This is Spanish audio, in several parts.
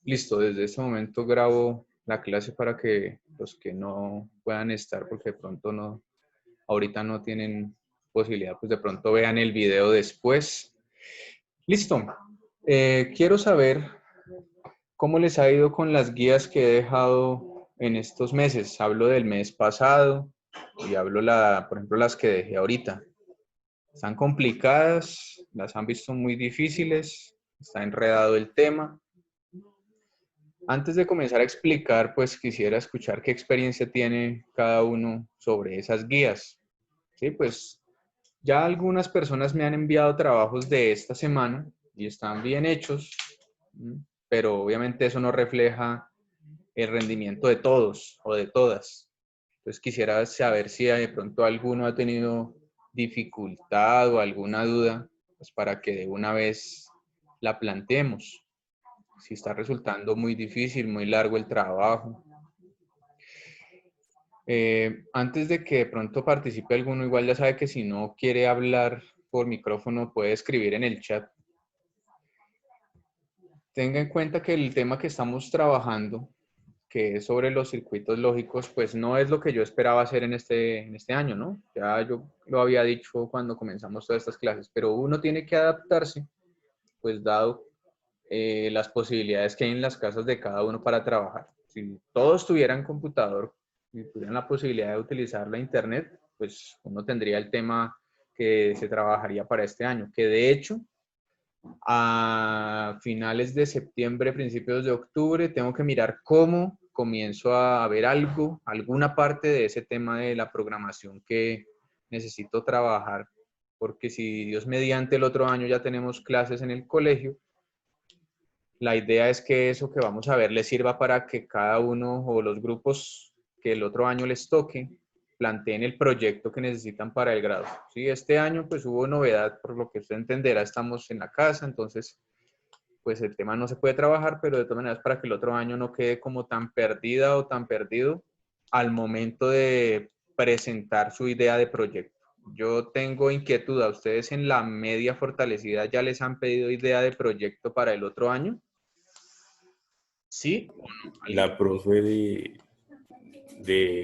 Listo, desde este momento grabo la clase para que los que no puedan estar, porque de pronto no, ahorita no tienen posibilidad, pues de pronto vean el video después. Listo. Quiero saber cómo les ha ido con las guías que he dejado en estos meses. Hablo del mes pasado y hablo, por ejemplo, las que dejé ahorita. Están complicadas, las han visto muy difíciles, está enredado el tema. Antes de comenzar a explicar, pues quisiera escuchar qué experiencia tiene cada uno sobre esas guías. Sí, pues ya algunas personas me han enviado trabajos de esta semana y están bien hechos, pero obviamente eso no refleja el rendimiento de todos o de todas. Entonces quisiera saber si de pronto alguno ha tenido dificultad o alguna duda, pues para que de una vez la planteemos. Si está resultando muy difícil, muy largo el trabajo. Antes de que de pronto participe alguno, igual ya sabe que si no quiere hablar por micrófono puede escribir en el chat. Tenga en cuenta que el tema que estamos trabajando, que es sobre los circuitos lógicos, pues no es lo que yo esperaba hacer en este año, ¿no? Ya yo lo había dicho cuando comenzamos todas estas clases, pero uno tiene que adaptarse, pues dado las posibilidades que hay en las casas de cada uno para trabajar. Si todos tuvieran computador y tuvieran la posibilidad de utilizar la internet, pues uno tendría el tema que se trabajaría para este año, que de hecho a finales de septiembre, principios de octubre, tengo que mirar cómo comienzo a ver algo, alguna parte de ese tema de la programación que necesito trabajar, porque si Dios mediante el otro año ya tenemos clases en el colegio, la idea es que eso que vamos a ver les sirva para que cada uno o los grupos que el otro año les toque planteen el proyecto que necesitan para el grado. Sí, este año pues hubo novedad, por lo que usted entenderá, estamos en la casa, entonces pues el tema no se puede trabajar, pero de todas maneras para que el otro año no quede como tan perdida o tan perdido al momento de presentar su idea de proyecto. Yo tengo inquietud, ¿a ustedes en la media fortalecida ya les han pedido idea de proyecto para el otro año? ¿Sí o no? La ¿Alguien? profe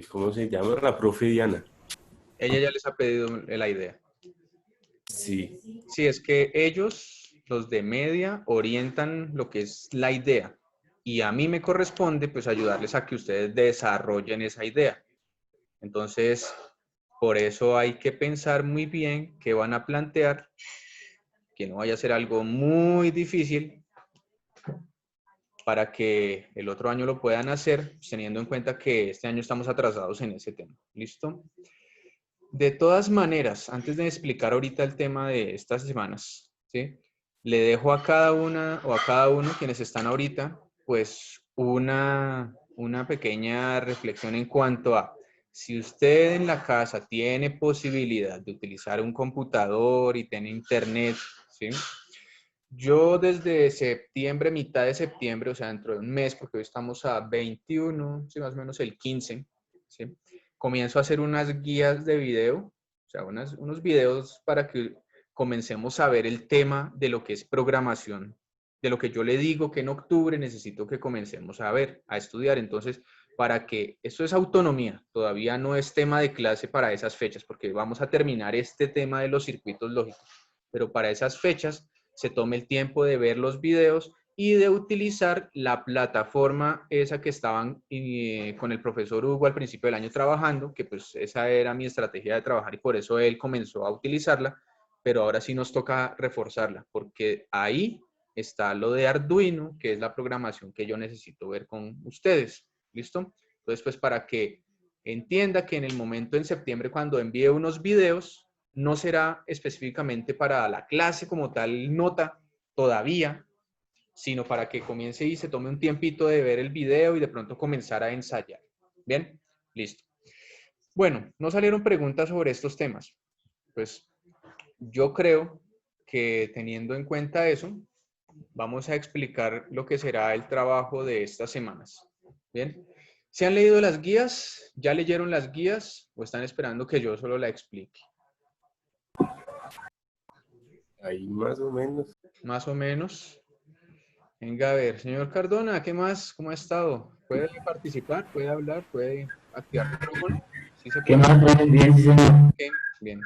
¿cómo se llama? La profe Diana. Ella ya les ha pedido la idea. Sí, Sí, es que ellos, los de media, orientan lo que es la idea. Y a mí me corresponde pues ayudarles a que ustedes desarrollen esa idea. Entonces, por eso hay que pensar muy bien qué van a plantear, que no vaya a ser algo muy difícil para que el otro año lo puedan hacer, teniendo en cuenta que este año estamos atrasados en ese tema. ¿Listo? De todas maneras, antes de explicar ahorita el tema de estas semanas, ¿sí? Le dejo a cada una o a cada uno quienes están ahorita, pues una pequeña reflexión en cuanto a si usted en la casa tiene posibilidad de utilizar un computador y tiene internet, ¿sí? Yo desde septiembre, mitad de septiembre, o sea, dentro de un mes, porque hoy estamos a 21, sí, más o menos el 15, ¿sí? Comienzo a hacer unas guías de video, o sea, unos videos para que comencemos a ver el tema de lo que es programación, de lo que yo le digo que en octubre necesito que comencemos a ver, a estudiar. Entonces, para que esto es autonomía, todavía no es tema de clase para esas fechas, porque vamos a terminar este tema de los circuitos lógicos, pero para esas fechas se tome el tiempo de ver los videos y de utilizar la plataforma esa que estaban con el profesor Hugo al principio del año trabajando, que pues esa era mi estrategia de trabajar y por eso él comenzó a utilizarla, pero ahora sí nos toca reforzarla, porque ahí está lo de Arduino, que es la programación que yo necesito ver con ustedes. ¿Listo? Entonces, pues para que entienda que en el momento en septiembre, cuando envíe unos videos, no será específicamente para la clase como tal nota todavía, sino para que comience y se tome un tiempito de ver el video y de pronto comenzar a ensayar. ¿Bien? Listo. Bueno, no salieron preguntas sobre estos temas. Pues yo creo que teniendo en cuenta eso, vamos a explicar lo que será el trabajo de estas semanas. ¿Bien? ¿Se han leído las guías? ¿Ya leyeron las guías o están esperando que yo solo la explique? ahí más o menos. Más o menos. Venga, a ver, señor Cardona, ¿qué más? ¿Cómo ha estado? ¿Puede participar? ¿Puede hablar? ¿Puede activar micrófono? ¿Sí se ¿Qué puede? más? Bien, bien, sí, señor. Bien, bien.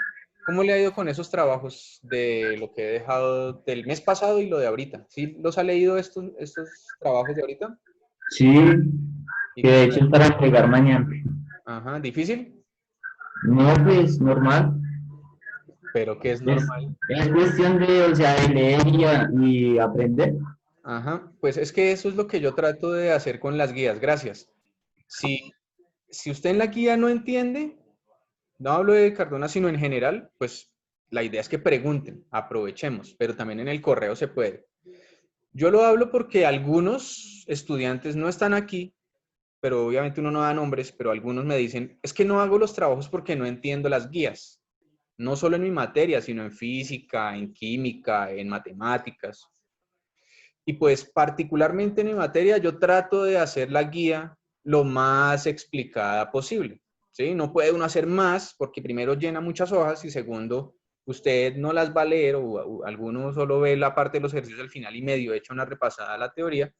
¿Cómo le ha ido con esos trabajos de lo que he dejado del mes pasado y lo de ahorita? ¿Sí los ha leído estos trabajos de ahorita? Sí, ¿Y que qué de tal? hecho es para entregar mañana. Ajá, ¿difícil? No, pues normal. ¿Pero qué es Es, normal? es cuestión de, o sea, de leer y aprender. Ajá, pues es que eso es lo que yo trato de hacer con las guías. Gracias. Si, si usted en la guía no entiende, no hablo de Cardona, sino en general, pues la idea es que pregunten, aprovechemos, pero también en el correo se puede. Yo lo hablo porque algunos estudiantes no están aquí, pero obviamente uno no da nombres, pero algunos me dicen, es que no hago los trabajos porque no entiendo las guías, no solo en mi materia, sino en física, en química, en matemáticas. Y pues particularmente en mi materia yo trato de hacer la guía lo más explicada posible, ¿sí? No puede uno hacer más porque primero llena muchas hojas y segundo, usted no las va a leer o alguno solo ve la parte de los ejercicios al final y medio echa una repasada a la teoría,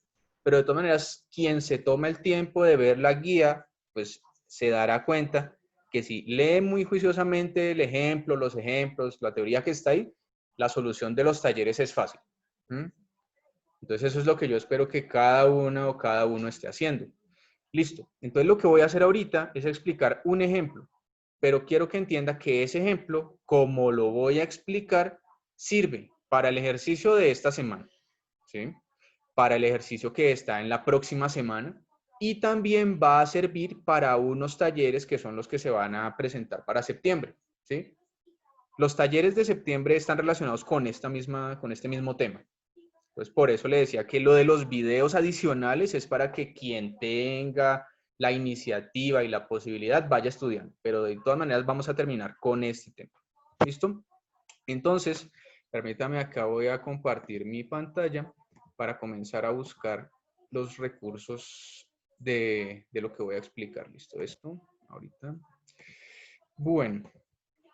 pero de todas maneras, quien se toma el tiempo de ver la guía, pues se dará cuenta que si lee muy juiciosamente el ejemplo, los ejemplos, la teoría que está ahí, la solución de los talleres es fácil. ¿Mm? Entonces eso es lo que yo espero que cada una o cada uno esté haciendo. Listo. Entonces lo que voy a hacer ahorita es explicar un ejemplo, pero quiero que entienda que ese ejemplo, como lo voy a explicar, sirve para el ejercicio de esta semana, ¿sí? Para el ejercicio que está en la próxima semana y también va a servir para unos talleres que son los que se van a presentar para septiembre, ¿sí? Los talleres de septiembre están relacionados con con este mismo tema. Pues por eso le decía que lo de los videos adicionales es para que quien tenga la iniciativa y la posibilidad vaya estudiando. Pero de todas maneras vamos a terminar con este tema. ¿Listo? Entonces, permítame, acá voy a compartir mi pantalla para comenzar a buscar los recursos de lo que voy a explicar. ¿Listo? Esto, ahorita. Bueno,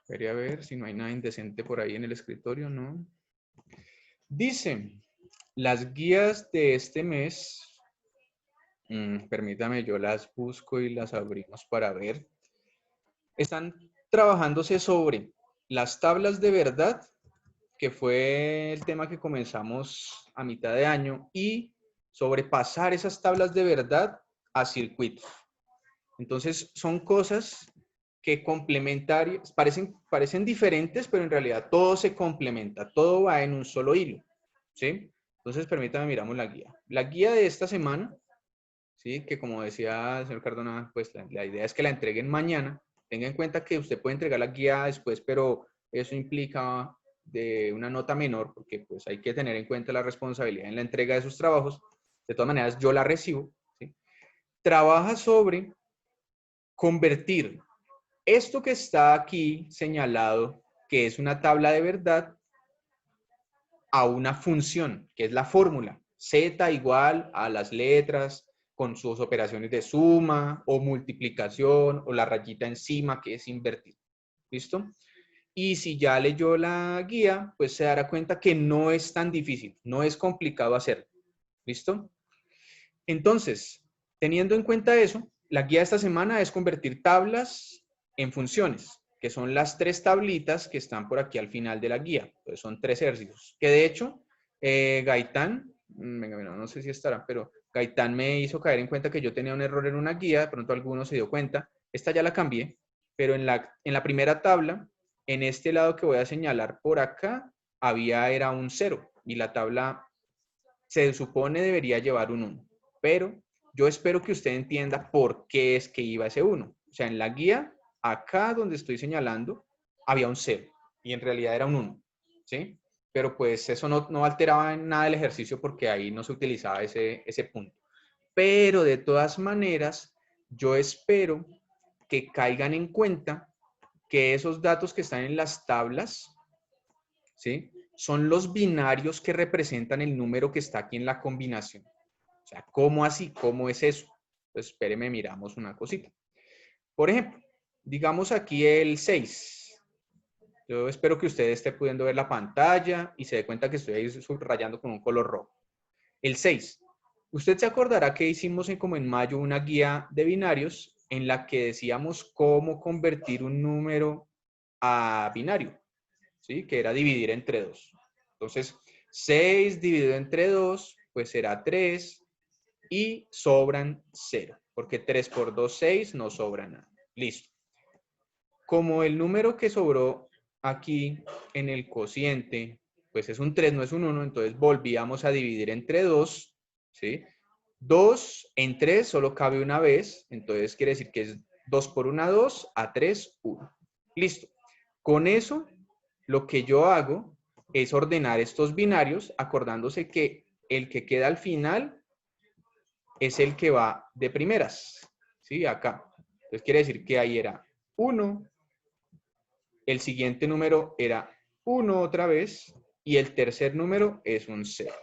quería ver si no hay nada indecente por ahí en el escritorio, ¿no? Dice, las guías de este mes, permítame, yo las busco y las abrimos para ver. Están trabajándose sobre las tablas de verdad, que fue el tema que comenzamos a mitad de año, y sobre pasar esas tablas de verdad a circuitos. Entonces, son cosas que complementarias, parecen diferentes, pero en realidad todo se complementa, todo va en un solo hilo, ¿sí? Entonces, permítame, miramos la guía. La guía de esta semana, ¿sí? Que como decía el señor Cardona, pues la idea es que la entreguen mañana. Tenga en cuenta que usted puede entregar la guía después, pero eso implica de una nota menor, porque pues hay que tener en cuenta la responsabilidad en la entrega de sus trabajos. De todas maneras, yo la recibo, ¿sí? Trabaja sobre convertir esto que está aquí señalado, que es una tabla de verdad, a una función, que es la fórmula. Z igual a las letras con sus operaciones de suma o multiplicación o la rayita encima, que es invertir. ¿Listo? Y si ya leyó la guía, pues se dará cuenta que no es tan difícil, no es complicado hacerlo. ¿Listo? Entonces, teniendo en cuenta eso, la guía de esta semana es convertir tablas en funciones, que son las tres tablitas que están por aquí al final de la guía. Entonces, son tres ejercicios. Que de hecho, Gaitán, venga, no sé si estará, pero Gaitán me hizo caer en cuenta que yo tenía un error en una guía, de pronto alguno se dio cuenta. Esta ya la cambié, pero en la primera tabla, en este lado que voy a señalar por acá, era un 0 y la tabla se supone debería llevar un 1, pero yo espero que usted entienda por qué es que iba ese 1. O sea, en la guía, acá donde estoy señalando, había un 0 y en realidad era un 1, ¿sí? Pero pues eso no alteraba en nada el ejercicio porque ahí no se utilizaba ese punto. Pero de todas maneras, yo espero que caigan en cuenta que esos datos que están en las tablas, ¿sí? Son los binarios que representan el número que está aquí en la combinación. O sea, ¿cómo así? ¿Cómo es eso? Pues espéreme, miramos una cosita. Por ejemplo, digamos aquí el 6. Yo espero que usted esté pudiendo ver la pantalla y se dé cuenta que estoy ahí subrayando con un color rojo. El 6. Usted se acordará que hicimos como en mayo una guía de binarios en la que decíamos cómo convertir un número a binario, ¿sí? Que era dividir entre 2. Entonces, 6 dividido entre 2, pues será 3 y sobran 0, porque 3 por 2, 6, no sobra nada. Listo. Como el número que sobró aquí en el cociente, pues es un 3, no es un 1, entonces volvíamos a dividir entre 2, ¿sí? 2 en 3 solo cabe una vez, entonces quiere decir que es 2 por 1, 2, a 3, 1. Listo. Con eso, lo que yo hago es ordenar estos binarios, acordándose que el que queda al final es el que va de primeras, ¿sí? Acá. Entonces quiere decir que ahí era 1, el siguiente número era 1 otra vez, y el tercer número es un 0.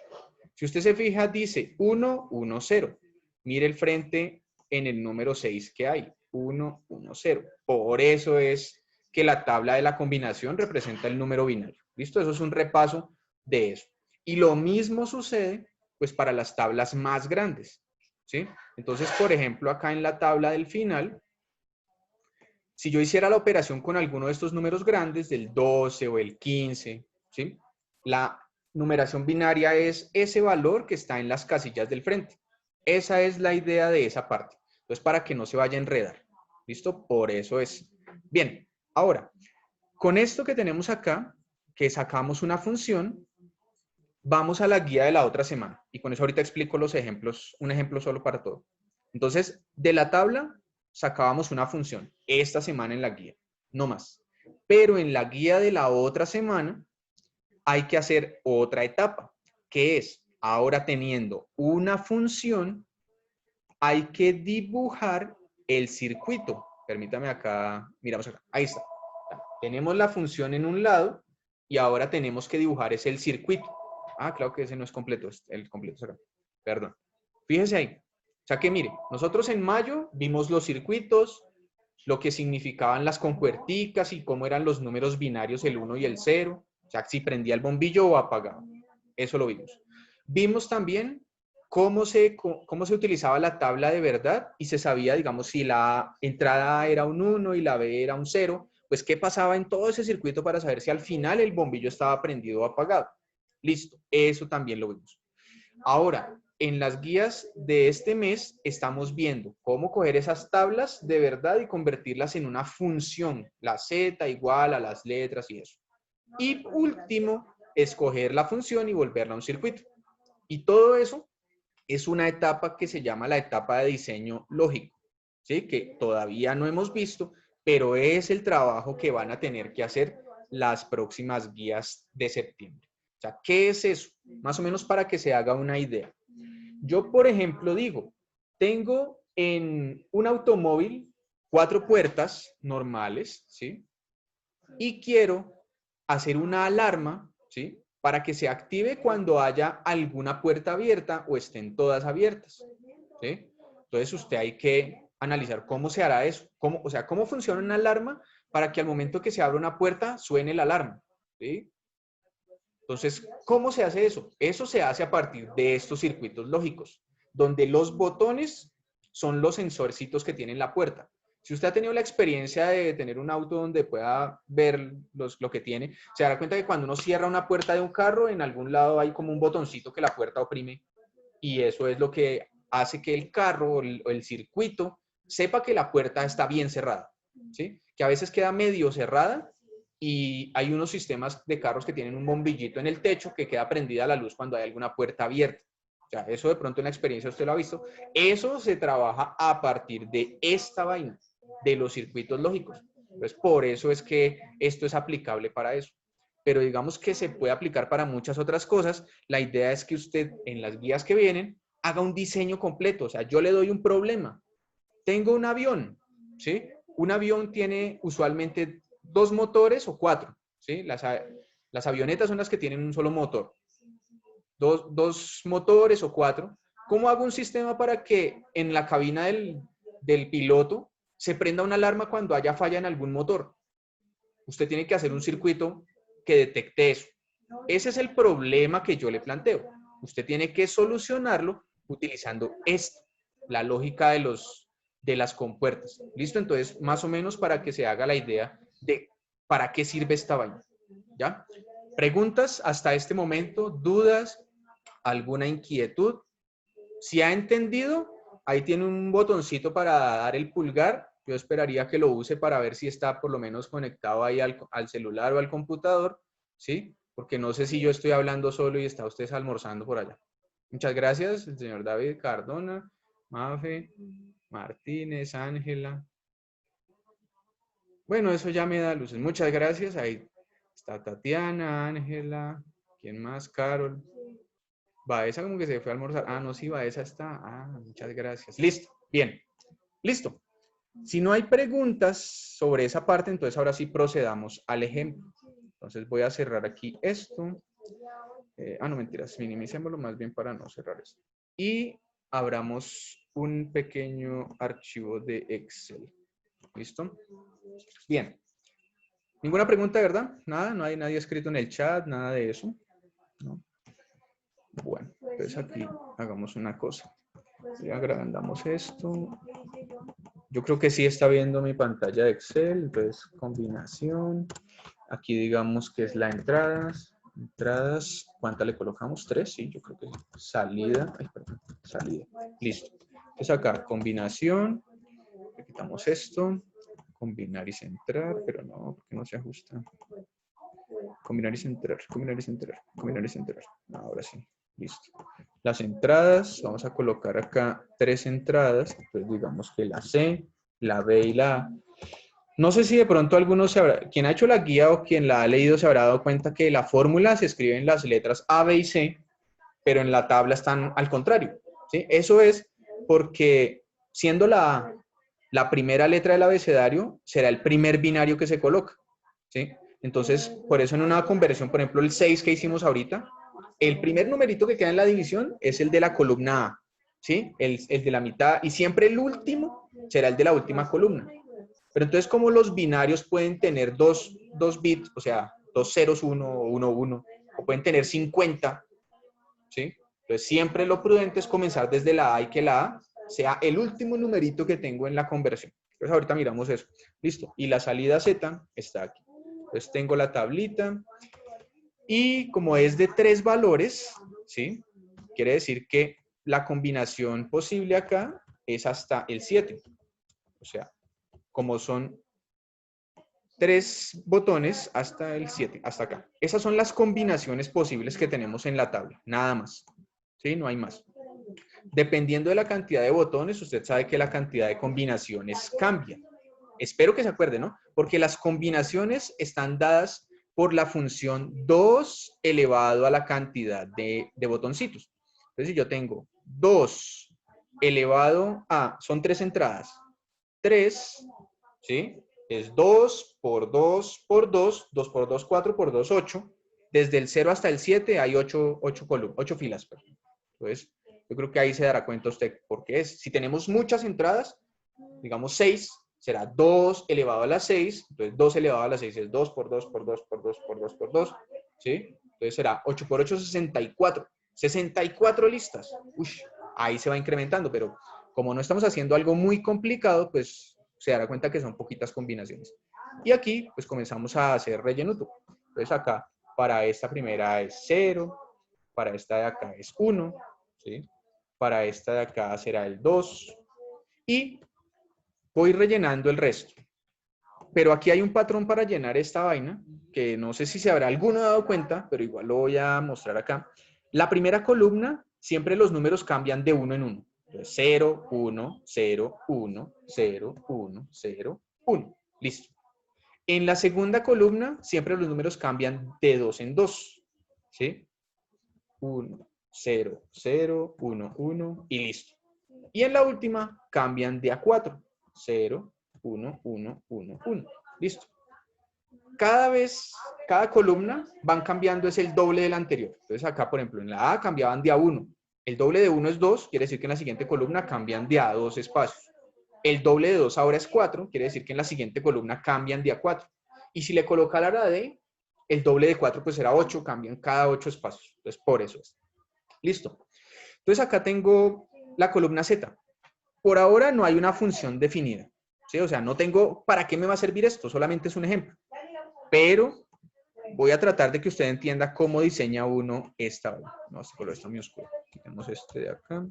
Si usted se fija, dice 1, 1, 0. Mire el frente en el número 6 que hay, 1, 1, 0. Por eso es que la tabla de la combinación representa el número binario. ¿Listo? Eso es un repaso de eso. Y lo mismo sucede, pues, para las tablas más grandes, ¿sí? Entonces, por ejemplo, acá en la tabla del final, si yo hiciera la operación con alguno de estos números grandes, del 12 o el 15, ¿sí? La numeración binaria es ese valor que está en las casillas del frente. Esa es la idea de esa parte. Entonces, para que no se vaya a enredar. ¿Listo? Por eso es. Bien, ahora, con esto que tenemos acá, que sacamos una función, vamos a la guía de la otra semana. Y con eso ahorita explico los ejemplos, un ejemplo solo para todo. Entonces, de la tabla sacábamos una función esta semana en la guía, no más. Pero en la guía de la otra semana hay que hacer otra etapa, que es, ahora teniendo una función, hay que dibujar el circuito. Permítame acá, miramos acá, ahí está. Tenemos la función en un lado y ahora tenemos que dibujar es el circuito. Ah, claro que ese no es completo, el completo es acá. Perdón. Fíjese ahí. O sea que mire, nosotros en mayo vimos los circuitos, lo que significaban las compuerticas y cómo eran los números binarios, el 1 y el 0. O sea, si prendía el bombillo o apagaba. Eso lo vimos. Vimos también cómo se utilizaba la tabla de verdad y se sabía, digamos, si la entrada A era un 1 y la B era un 0, pues qué pasaba en todo ese circuito para saber si al final el bombillo estaba prendido o apagado. Listo, eso también lo vimos. Ahora, en las guías de este mes estamos viendo cómo coger esas tablas de verdad y convertirlas en una función, la z igual a las letras y eso. Y último, escoger la función y volverla a un circuito. Y todo eso es una etapa que se llama la etapa de diseño lógico, ¿sí? Que todavía no hemos visto, pero es el trabajo que van a tener que hacer las próximas guías de septiembre. O sea, ¿qué es eso? Más o menos para que se haga una idea. Yo, por ejemplo, digo, tengo en un automóvil 4 puertas normales, ¿sí? Y quiero hacer una alarma, ¿sí? Para que se active cuando haya alguna puerta abierta o estén todas abiertas, ¿sí? Entonces, usted hay que analizar cómo se hará eso, o sea, cómo funciona una alarma para que al momento que se abra una puerta suene la alarma, ¿sí? Entonces, ¿cómo se hace eso? Eso se hace a partir de estos circuitos lógicos, donde los botones son los sensorcitos que tiene la puerta. Si usted ha tenido la experiencia de tener un auto donde pueda ver lo que tiene, se dará cuenta que cuando uno cierra una puerta de un carro, en algún lado hay como un botoncito que la puerta oprime y eso es lo que hace que el carro o el circuito sepa que la puerta está bien cerrada, ¿sí? Que a veces queda medio cerrada y hay unos sistemas de carros que tienen un bombillito en el techo que queda prendida la luz cuando hay alguna puerta abierta. O sea, eso de pronto en la experiencia usted lo ha visto. Eso se trabaja a partir de esta vaina, de los circuitos lógicos. Entonces, por eso es que esto es aplicable para eso. Pero digamos que se puede aplicar para muchas otras cosas. La idea es que usted, en las guías que vienen, haga un diseño completo. O sea, yo le doy un problema. Tengo un avión, ¿sí? Un avión tiene usualmente 2 motores o 4, ¿sí? Las avionetas son las que tienen un solo motor. Dos motores o 4. ¿Cómo hago un sistema para que en la cabina del piloto se prenda una alarma cuando haya falla en algún motor? Usted tiene que hacer un circuito que detecte eso. Ese es el problema que yo le planteo. usted tiene que solucionarlo utilizando esto, la lógica de las compuertas. ¿Listo? Entonces, más o menos para que se haga la idea de para qué sirve esta vaina. ¿Ya? ¿Preguntas hasta este momento? ¿Dudas? ¿Alguna inquietud? Si ha entendido, ahí tiene un botoncito para dar el pulgar. Yo esperaría que lo use para ver si está por lo menos conectado ahí al celular o al computador, ¿sí? Porque no sé si yo estoy hablando solo y está usted almorzando por allá. Muchas gracias, el señor David Cardona, Mafe, Martínez, Ángela. Bueno, eso ya me da luces. Muchas gracias. Ahí está Tatiana, Ángela. ¿Quién más? Carol. Baeza como que se fue a almorzar. Ah, no, sí, Baeza está. Ah, muchas gracias. Listo. Bien. Listo. Si no hay preguntas sobre esa parte, entonces ahora sí procedamos al ejemplo. Entonces voy a cerrar aquí esto. No, mentiras. Minimicémoslo más bien para no cerrar esto. Y abramos un pequeño archivo de Excel. ¿Listo? Bien. ¿Ninguna pregunta, verdad? Nada, no hay nadie escrito en el chat, nada de eso. ¿No? Bueno, entonces aquí hagamos una cosa. Y agrandamos esto. Yo creo que sí está viendo mi pantalla de Excel. Entonces, combinación. Aquí digamos que es la entradas. Entradas, ¿cuántas le colocamos? 3, sí, yo creo que sí. Salida. Ay, perdón, salida. Listo. Entonces acá, combinación. Le quitamos esto. Combinar y centrar, pero no, porque no se ajusta. Combinar y centrar, combinar y centrar, combinar y centrar. Ahora sí, listo. Las entradas, vamos a colocar acá 3 entradas. Entonces digamos que la C, la B y la A. No sé si de pronto alguno quien ha hecho la guía o quien la ha leído se habrá dado cuenta que la fórmula se escribe en las letras A, B y C, pero en la tabla están al contrario, ¿sí? Eso es porque siendo la primera letra del abecedario, será el primer binario que se coloca, ¿sí? Entonces, por eso en una conversión, por ejemplo, el 6 que hicimos ahorita, el primer numerito que queda en la división es el de la columna A, ¿sí? El de la mitad, y siempre el último será el de la última columna. Pero entonces, como los binarios pueden tener dos bits, o sea, 2 ceros, 1 o 1, 1, o pueden tener 50, ¿sí? Entonces, siempre lo prudente es comenzar desde la A y que la A sea el último numerito que tengo en la conversión. Entonces, ahorita miramos eso. Listo. Y la salida Z está aquí. Entonces, tengo la tablita. Y como es de 3 valores, ¿sí? Quiere decir que la combinación posible acá es hasta el 7. O sea, como son 3 botones hasta el 7, hasta acá. Esas son las combinaciones posibles que tenemos en la tabla, nada más. ¿Sí? No hay más. Dependiendo de la cantidad de botones, usted sabe que la cantidad de combinaciones cambia. Espero que se acuerde, ¿no? Porque las combinaciones están dadas por la función 2 elevado a la cantidad de botoncitos. Entonces, si yo tengo 2 elevado a, son 3 entradas, 3, ¿sí? Es 2 por 2 por 2, 2 por 2, 4 por 2, 8. Desde el 0 hasta el 7 hay 8 filas. Perdón. Entonces, yo creo que ahí se dará cuenta usted por qué es. Si tenemos muchas entradas, digamos 6, será 2 elevado a la 6. Entonces, 2 elevado a la 6 es 2 por 2 por 2 por 2 por 2 por 2. ¿Sí? Entonces, será 8 por 8, 64. 64 listas. Uy, ahí se va incrementando, pero como no estamos haciendo algo muy complicado, pues se dará cuenta que son poquitas combinaciones. Y aquí, pues comenzamos a hacer relleno. Entonces, acá, para esta primera es 0, para esta de acá es 1, ¿sí? Para esta de acá será el 2 y voy rellenando el resto. Pero aquí hay un patrón para llenar esta vaina, que no sé si se habrá alguno dado cuenta, pero igual lo voy a mostrar acá. La primera columna, siempre los números cambian de uno en uno. Entonces, 0, 1, 0, 1, 0, 1, 0, 1. Listo. En la segunda columna, siempre los números cambian de 2 en 2. ¿Sí? 1, 0, 0, 1, 1 y listo. Y en la última cambian de a 4. 0, 1, 1, 1, 1. Listo. Cada columna van cambiando es el doble del anterior. Entonces acá, por ejemplo, en la A cambiaban de a 1. El doble de 1 es 2, quiere decir que en la siguiente columna cambian de a 2 espacios. El doble de 2 ahora es 4, quiere decir que en la siguiente columna cambian de a 4. Y si le colocara la D, el doble de 4 pues será 8, cambian cada 8 espacios. Entonces por eso es. Listo. Entonces acá tengo la columna Z. Por ahora no hay una función definida, ¿sí? O sea, no tengo para qué me va a servir esto, solamente es un ejemplo. Pero voy a tratar de que usted entienda cómo diseña uno esta vaina. No, este color está muy oscuro. Quitemos este de acá.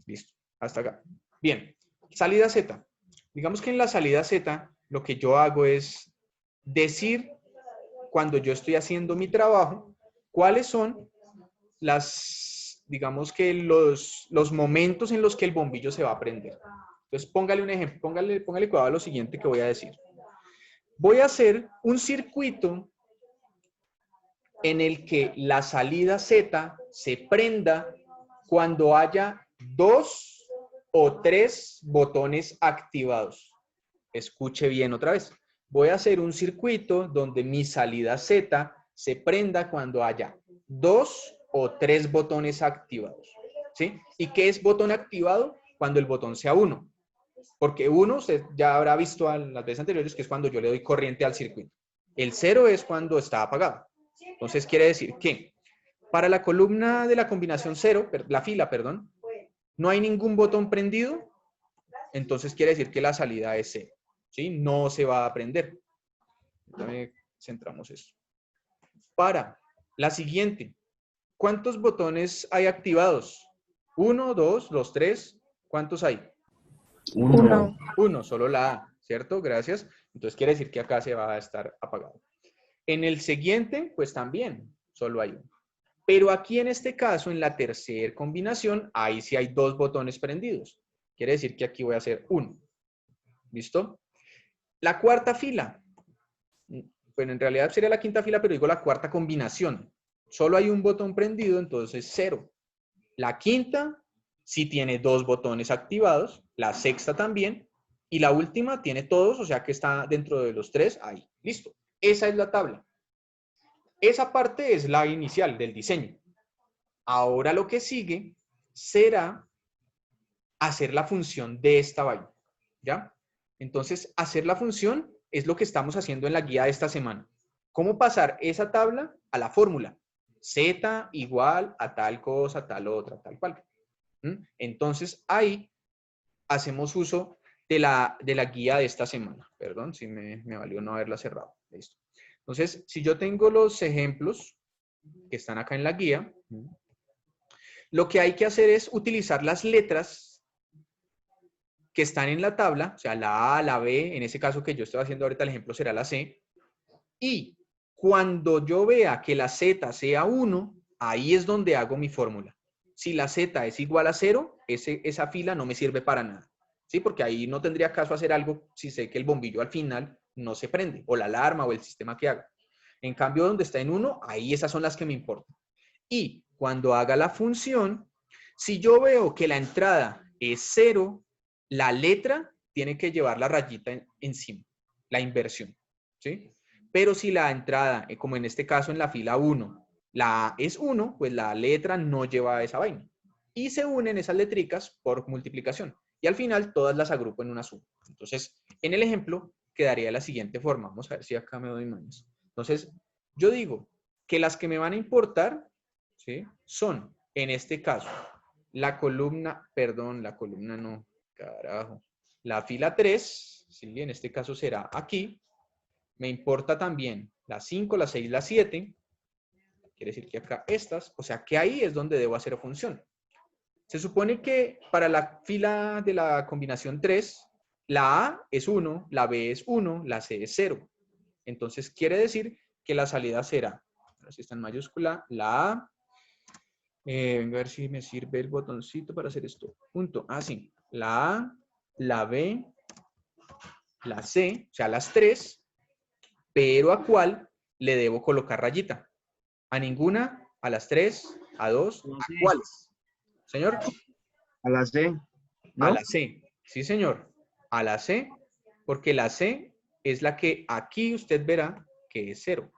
Listo, hasta acá. Bien, salida Z. Digamos que en la salida Z lo que yo hago es decir, cuando yo estoy haciendo mi trabajo, cuáles son digamos que los momentos en los que el bombillo se va a prender. Entonces, póngale un ejemplo, póngale cuidado a lo siguiente que voy a decir. Voy a hacer un circuito en el que la salida Z se prenda cuando haya 2 o 3 botones activados. Escuche bien otra vez. Voy a hacer un circuito donde mi salida Z se prenda cuando haya 2 o 3 botones activados. ¿Sí? ¿Y qué es botón activado? Cuando el botón sea 1. Porque 1, usted ya habrá visto en las veces anteriores que es cuando yo le doy corriente al circuito. El 0 es cuando está apagado. Entonces quiere decir que para la columna de la combinación 0, la fila, perdón, no hay ningún botón prendido. Entonces quiere decir que la salida es 0. ¿Sí? No se va a prender. Entonces, centramos esto. Para la siguiente, ¿cuántos botones hay activados? 1, 2, los 3. ¿Cuántos hay? 1. 1, solo la A, ¿cierto? Gracias. Entonces quiere decir que acá se va a estar apagado. En el siguiente, pues también, solo hay 1. Pero aquí en este caso, en la tercera combinación, ahí sí hay 2 botones prendidos. Quiere decir que aquí voy a hacer 1. ¿Listo? La cuarta fila. Bueno, en realidad sería la quinta fila, pero digo la cuarta combinación. Solo hay un botón prendido, entonces 0. La quinta sí tiene 2 botones activados, la sexta también, y la última tiene todos, o sea que está dentro de los 3 ahí. Listo. Esa es la tabla. Esa parte es la inicial del diseño. Ahora lo que sigue será hacer la función de esta vaina. ¿Ya? Entonces, hacer la función es lo que estamos haciendo en la guía de esta semana. ¿Cómo pasar esa tabla a la fórmula? Z igual a tal cosa, tal otra, tal cual. Entonces, ahí hacemos uso de la guía de esta semana. Perdón, si me valió no haberla cerrado. Listo. Entonces, si yo tengo los ejemplos que están acá en la guía, lo que hay que hacer es utilizar las letras que están en la tabla, o sea, la A, la B, en ese caso que yo estoy haciendo ahorita el ejemplo será la C, y cuando yo vea que la Z sea 1, ahí es donde hago mi fórmula. Si la Z es igual a 0, esa fila no me sirve para nada, ¿sí? Porque ahí no tendría caso hacer algo si sé que el bombillo al final no se prende, o la alarma, o el sistema que haga. En cambio, donde está en 1, ahí esas son las que me importan. Y cuando haga la función, si yo veo que la entrada es 0, la letra tiene que llevar la rayita encima, la inversión, ¿sí? Pero si la entrada, como en este caso en la fila 1, la A es 1, pues la letra no lleva esa vaina. Y se unen esas letricas por multiplicación. Y al final todas las agrupo en una suma. Entonces, en el ejemplo quedaría de la siguiente forma. Vamos a ver si acá me doy manos. Entonces, yo digo que las que me van a importar, ¿sí?, son, en este caso, la columna no, carajo. La fila 3, ¿sí?, en este caso será aquí. Me importa también la 5, la 6, la 7. Quiere decir que acá estas, o sea que ahí es donde debo hacer función. Se supone que para la fila de la combinación 3, la A es 1, la B es 1, la C es 0. Entonces quiere decir que la salida será, si está en mayúscula, la A. Venga a ver si me sirve el botoncito para hacer esto. Punto. Ah, sí. La A, la B, la C, o sea, las 3, pero ¿a cuál le debo colocar rayita? ¿A ninguna? ¿A las 3? ¿A 2? ¿A cuáles? Señor. A la C, ¿no? A la C. Sí, señor. A la C, porque la C es la que aquí usted verá que es 0.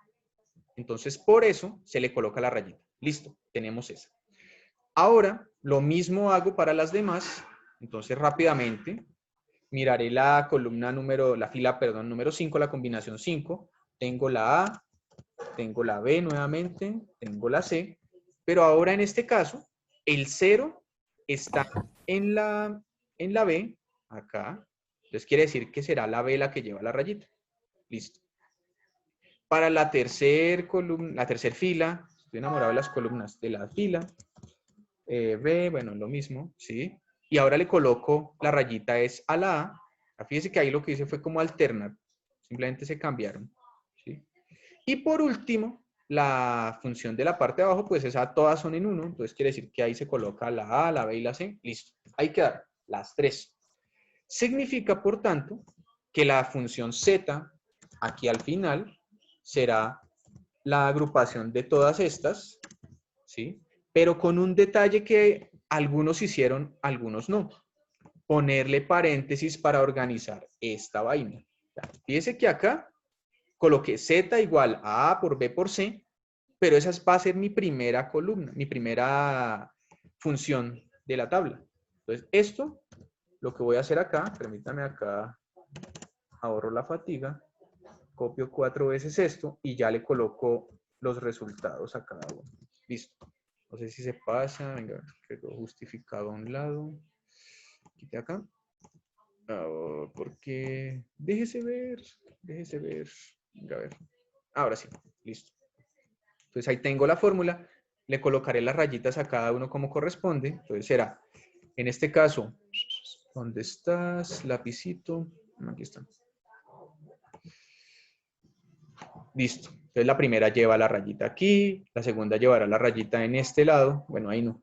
Entonces, por eso se le coloca la rayita. Listo, tenemos esa. Ahora, lo mismo hago para las demás. Entonces, rápidamente, miraré la columna la fila, número 5, la combinación 5. Tengo la A, tengo la B nuevamente, tengo la C, pero ahora en este caso, el 0 está en la B, acá. Entonces quiere decir que será la B la que lleva la rayita. Listo. Para la tercera columna, la tercera fila, estoy enamorado de las columnas de la fila. B, bueno, lo mismo, ¿sí? Y ahora le coloco la rayita es a la A. Fíjense que ahí lo que hice fue como alternar. Simplemente se cambiaron, ¿sí? Y por último, la función de la parte de abajo, pues esa todas son en 1. Entonces quiere decir que ahí se coloca la A, la B y la C. Listo. Ahí quedaron las 3. Significa, por tanto, que la función Z, aquí al final, será la agrupación de todas estas, ¿sí? Pero con un detalle que algunos hicieron, algunos no. Ponerle paréntesis para organizar esta vaina. Fíjense que acá coloqué Z igual a A por B por C, pero esa va a ser mi primera columna, mi primera función de la tabla. Entonces, esto, lo que voy a hacer acá, permítame acá, ahorro la fatiga, copio 4 veces esto y ya le coloco los resultados a cada uno. Listo. No sé si se pasa, venga, quedó justificado a un lado. Quite acá. Porque déjese ver. Venga, a ver. Ahora sí, listo. Entonces ahí tengo la fórmula. Le colocaré las rayitas a cada uno como corresponde. Entonces será, en este caso, ¿dónde estás? Lapicito. Aquí está. Listo. Entonces la primera lleva la rayita aquí, la segunda llevará la rayita en este lado. Bueno, ahí no.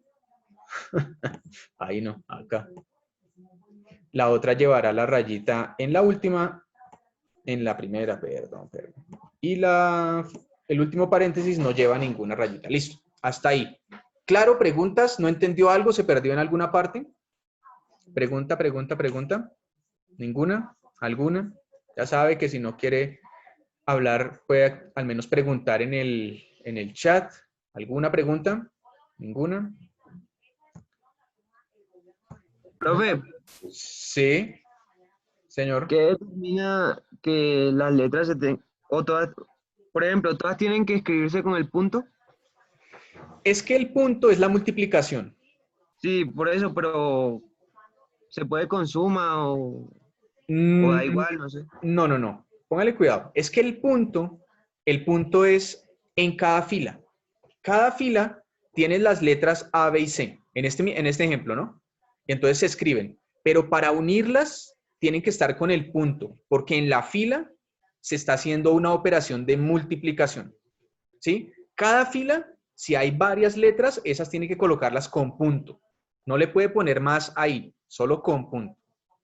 Ahí no, acá. La otra llevará la rayita en la última, en la primera, perdón. Y el último paréntesis no lleva ninguna rayita. Listo, hasta ahí. Claro, preguntas, ¿no entendió algo? ¿Se perdió en alguna parte? Pregunta. ¿Ninguna? ¿Alguna? Ya sabe que si no quiere hablar, puede al menos preguntar en el chat. ¿Alguna pregunta? ¿Ninguna? Profe, Sí, señor. ¿qué determina que las letras o todas, por ejemplo, todas tienen que escribirse con el punto? Es que el punto es la multiplicación. Sí, por eso, pero se puede con suma o da Mm, igual, no sé. no. Póngale cuidado. Es que el punto es en cada fila. Cada fila tiene las letras A, B y C. En este ejemplo, ¿no? Y entonces se escriben. Pero para unirlas, tienen que estar con el punto, porque en la fila se está haciendo una operación de multiplicación. ¿Sí? Cada fila, si hay varias letras, esas tienen que colocarlas con punto. No le puede poner más ahí, solo con punto.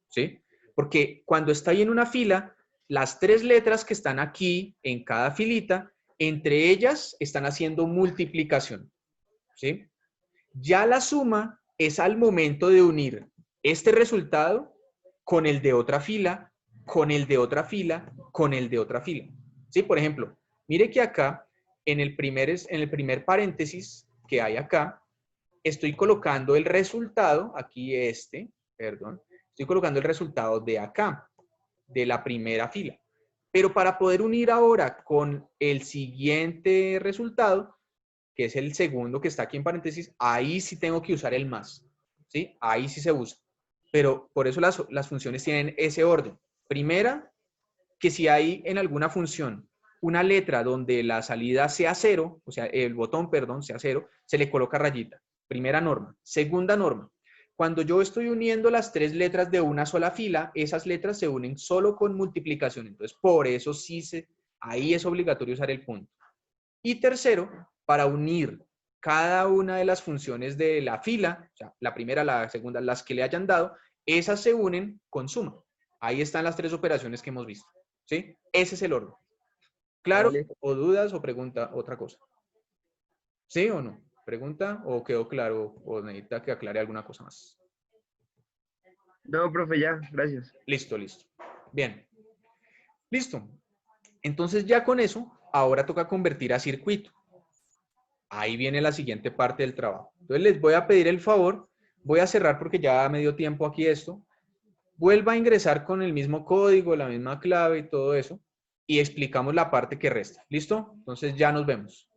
¿Sí? Porque cuando está ahí en una fila, las 3 letras que están aquí en cada filita, entre ellas están haciendo multiplicación. ¿Sí? Ya la suma es al momento de unir este resultado con el de otra fila, con el de otra fila, con el de otra fila. ¿Sí? Por ejemplo, mire que acá, en el primer paréntesis que hay acá, estoy colocando el resultado, aquí estoy colocando el resultado de acá, de la primera fila. Pero para poder unir ahora con el siguiente resultado, que es el segundo que está aquí en paréntesis, ahí sí tengo que usar el más. ¿Sí? Ahí sí se usa. Pero por eso las funciones tienen ese orden. Primera, que si hay en alguna función una letra donde la salida sea 0, o sea, el botón, perdón, sea 0, se le coloca rayita. Primera norma. Segunda norma. Cuando yo estoy uniendo las 3 letras de una sola fila, esas letras se unen solo con multiplicación. Entonces, por eso ahí es obligatorio usar el punto. Y tercero, para unir cada una de las funciones de la fila, o sea, la primera, la segunda, las que le hayan dado, esas se unen con suma. Ahí están las 3 operaciones que hemos visto. ¿Sí? Ese es el orden. ¿Claro? Vale. ¿O dudas o pregunta otra cosa? ¿Sí o no? ¿Pregunta o quedó claro o necesita que aclare alguna cosa más? No, profe, ya, gracias. Listo. Bien. Listo. Entonces ya con eso, ahora toca convertir a circuito. Ahí viene la siguiente parte del trabajo. Entonces les voy a pedir el favor, voy a cerrar porque ya me dio tiempo aquí esto. Vuelva a ingresar con el mismo código, la misma clave y todo eso. y explicamos la parte que resta. ¿Listo? Entonces ya nos vemos.